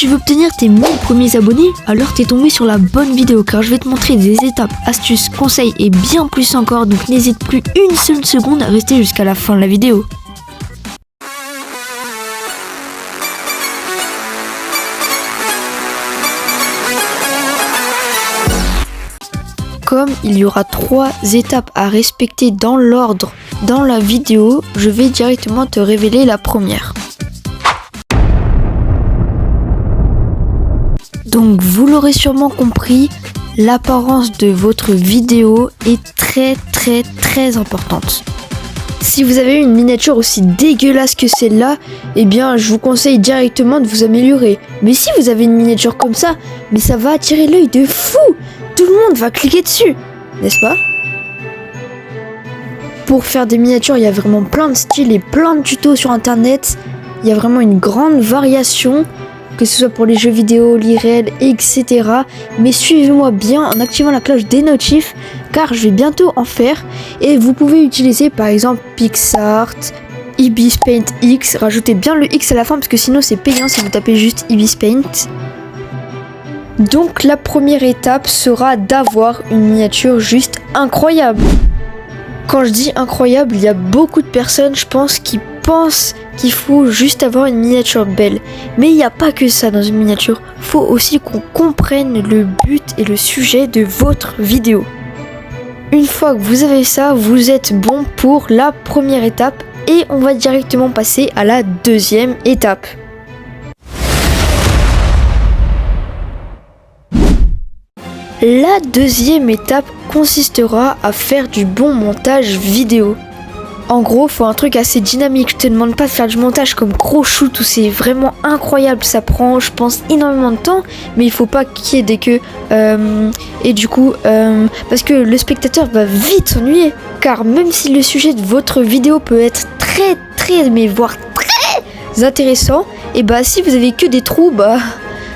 tu veux obtenir tes 1000 premiers abonnés, alors t'es tombé sur la bonne vidéo car je vais te montrer des étapes, astuces, conseils et bien plus encore, donc n'hésite plus une seule seconde à rester jusqu'à la fin de la vidéo. Comme il y aura 3 étapes à respecter dans l'ordre dans la vidéo, je vais directement te révéler la première. Donc vous l'aurez sûrement compris, l'apparence de votre vidéo est très importante. Si vous avez une miniature aussi dégueulasse que celle-là, eh bien je vous conseille directement de vous améliorer. Mais si vous avez une miniature comme ça, mais ça va attirer l'œil de fou. Tout le monde va cliquer dessus, n'est-ce pas? Pour faire des miniatures, il y a vraiment plein de styles et plein de tutos sur internet. Il y a vraiment une grande variation, que ce soit pour les jeux vidéo, l'IRL, etc. Mais suivez-moi bien en activant la cloche des notifs, car je vais bientôt en faire. Et vous pouvez utiliser par exemple PixArt, Ibis Paint X. Rajoutez bien le X à la fin, parce que sinon c'est payant si vous tapez juste Ibis Paint. Donc la première étape sera d'avoir une miniature juste incroyable. Quand je dis incroyable, il y a beaucoup de personnes, je pense, qui pensent qu'il faut juste avoir une miniature belle. Mais il n'y a pas que ça dans une miniature. Il faut aussi qu'on comprenne le but et le sujet de votre vidéo. Une fois que vous avez ça, vous êtes bon pour la première étape et on va directement passer à la deuxième étape. La deuxième étape consistera à faire du bon montage vidéo. En gros, faut un truc assez dynamique. Je te demande pas de faire du montage comme gros shoot où c'est vraiment incroyable. Ça prend, je pense, énormément de temps, mais il faut pas qu'il y ait des queues. Et du coup, parce que le spectateur va vite s'ennuyer. Car même si le sujet de votre vidéo peut être mais voire très intéressant, et bah si vous avez que des trous, bah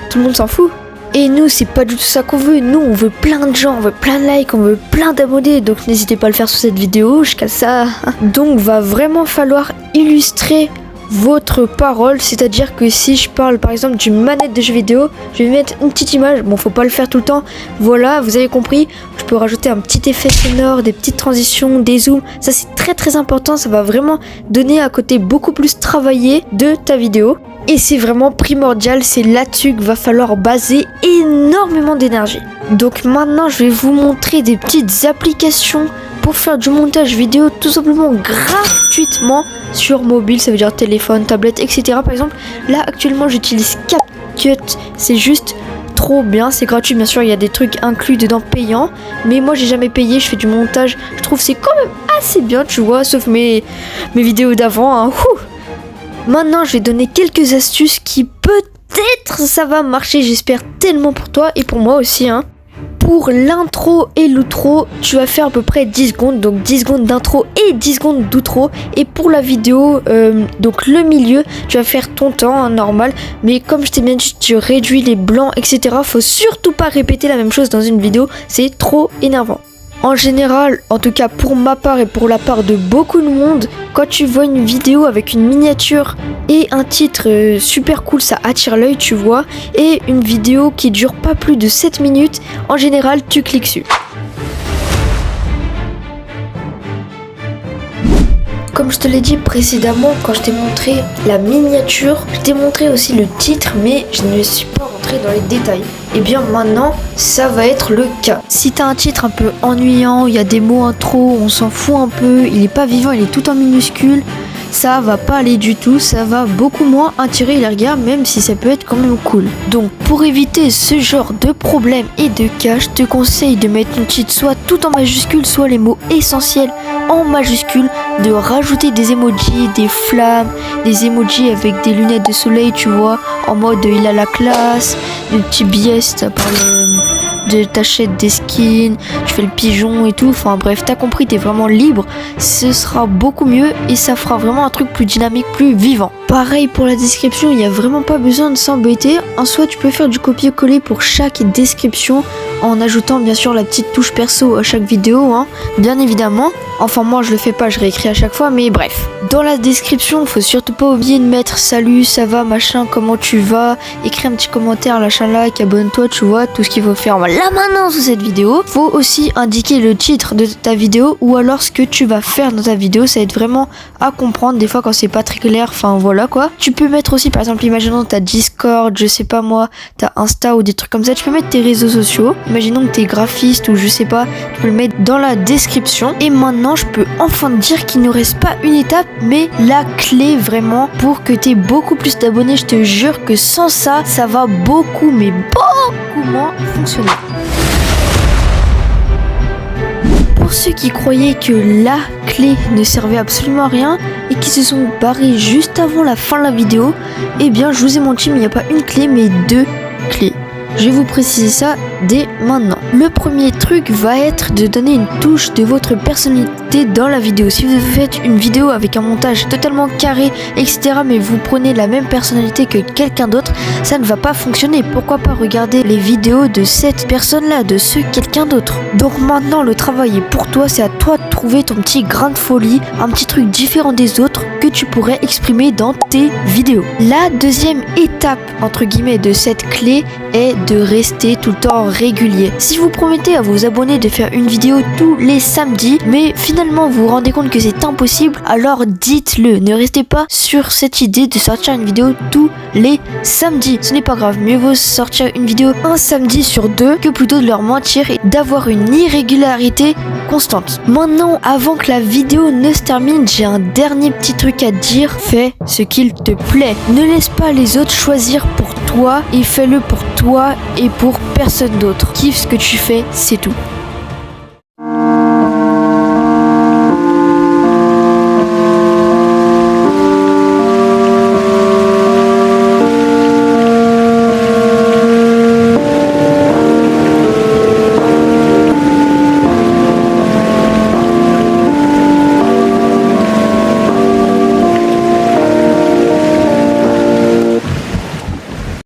tout le monde s'en fout. Et nous, c'est pas du tout ça qu'on veut. Nous, on veut plein de gens, on veut plein de likes, on veut plein d'abonnés. Donc n'hésitez pas à le faire sur cette vidéo, je cale ça. Donc va vraiment falloir illustrer votre parole. C'est-à-dire que si je parle par exemple d'une manette de jeu vidéo, je vais mettre une petite image. Bon, faut pas le faire tout le temps. Voilà, vous avez compris. Je peux rajouter un petit effet sonore, des petites transitions, des zooms. Ça, c'est très important. Ça va vraiment donner un côté beaucoup plus travaillé de ta vidéo. Et c'est vraiment primordial, c'est là-dessus qu'il va falloir baser énormément d'énergie. Donc maintenant, je vais vous montrer des petites applications pour faire du montage vidéo tout simplement gratuitement sur mobile, ça veut dire téléphone, tablette, etc. Par exemple, là actuellement j'utilise CapCut, c'est juste trop bien, c'est gratuit, bien sûr il y a des trucs inclus dedans payants, mais moi j'ai jamais payé, je fais du montage, je trouve c'est quand même assez bien, tu vois, sauf mes vidéos d'avant, hein. Maintenant, je vais donner quelques astuces qui peut-être ça va marcher, j'espère tellement pour toi et pour moi aussi, hein. Pour l'intro et l'outro, tu vas faire à peu près 10 secondes, donc 10 secondes d'intro et 10 secondes d'outro. Et pour la vidéo, donc le milieu, tu vas faire ton temps, hein, normal. Mais comme je t'ai bien dit, tu réduis les blancs, etc. Faut surtout pas répéter la même chose dans une vidéo, c'est trop énervant. En général, en tout cas pour ma part et pour la part de beaucoup de monde, quand tu vois une vidéo avec une miniature et un titre super cool, ça attire l'œil, tu vois, et une vidéo qui dure pas plus de 7 minutes, en général, tu cliques dessus. Comme je te l'ai dit précédemment, quand je t'ai montré la miniature, je t'ai montré aussi le titre, mais je ne suis pas rentré dans les détails. Et bien maintenant, ça va être le cas. Si t'as un titre un peu ennuyant, il y a des mots en trop, on s'en fout un peu, il est pas vivant, il est tout en minuscule, ça va pas aller du tout, ça va beaucoup moins attirer les regards, même si ça peut être quand même cool. Donc pour éviter ce genre de problème et de cas, je te conseille de mettre ton titre soit tout en majuscule, soit les mots essentiels en majuscule, de rajouter des emojis, des flammes, des emojis avec des lunettes de soleil, tu vois, en mode il a la classe, des petits billets si ça parle de t'achètes des skins, tu fais le pigeon et tout, enfin bref, t'as compris, t'es vraiment libre, ce sera beaucoup mieux et ça fera vraiment un truc plus dynamique, plus vivant. Pareil pour la description, il n'y a vraiment pas besoin de s'embêter. En soi, tu peux faire du copier-coller pour chaque description en ajoutant bien sûr la petite touche perso à chaque vidéo, hein, bien évidemment. Enfin moi je le fais pas, je réécris à chaque fois, mais bref. Dans la description, faut surtout pas oublier de mettre salut, ça va, machin, comment tu vas, écris un petit commentaire, lâche un like, abonne-toi, tu vois, tout ce qu'il faut faire là maintenant sous cette vidéo. Faut aussi indiquer le titre de ta vidéo ou alors ce que tu vas faire dans ta vidéo, ça aide vraiment à comprendre des fois quand c'est pas très clair, enfin voilà quoi. Tu peux mettre aussi par exemple, imaginons t'as Discord, je sais pas moi, t'as Insta ou des trucs comme ça, tu peux mettre tes réseaux sociaux. Imaginons que t'es graphiste ou je sais pas, tu peux le mettre dans la description. Et maintenant je peux enfin te dire qu'il ne reste pas une étape mais la clé vraiment pour que t'aies beaucoup plus d'abonnés. Je te jure que sans ça, ça va beaucoup mais beaucoup moins fonctionner. Pour ceux qui croyaient que la clé ne servait absolument à rien et qui se sont barrés juste avant la fin de la vidéo, eh bien je vous ai menti, mais il n'y a pas une clé mais 2 clés. Je vais vous préciser ça dès maintenant. Le premier truc va être de donner une touche de votre personnalité dans la vidéo. Si vous faites une vidéo avec un montage totalement carré, etc., mais vous prenez la même personnalité que quelqu'un d'autre, ça ne va pas fonctionner. Pourquoi pas regarder les vidéos de cette personne-là, de ce quelqu'un d'autre. Donc maintenant, le travail est pour toi. C'est à toi de trouver ton petit grain de folie, un petit truc différent des autres que tu pourrais exprimer dans tes vidéos. La deuxième étape, entre guillemets, de cette clé est de rester tout le temps régulier. Si vous promettez à vos abonnés de faire une vidéo tous les samedis, mais finalement vous vous rendez compte que c'est impossible, alors dites-le. Ne restez pas sur cette idée de sortir une vidéo tous les samedis. Ce n'est pas grave, mieux vaut sortir une vidéo un samedi sur 2 que plutôt de leur mentir et d'avoir une irrégularité constante. Maintenant, avant que la vidéo ne se termine, j'ai un dernier petit truc à te dire. Fais ce qu'il te plaît. Ne laisse pas les autres choisir pour toi et fais-le pour toi et pour personne d'autre. Kiffe ce que tu fais, c'est tout.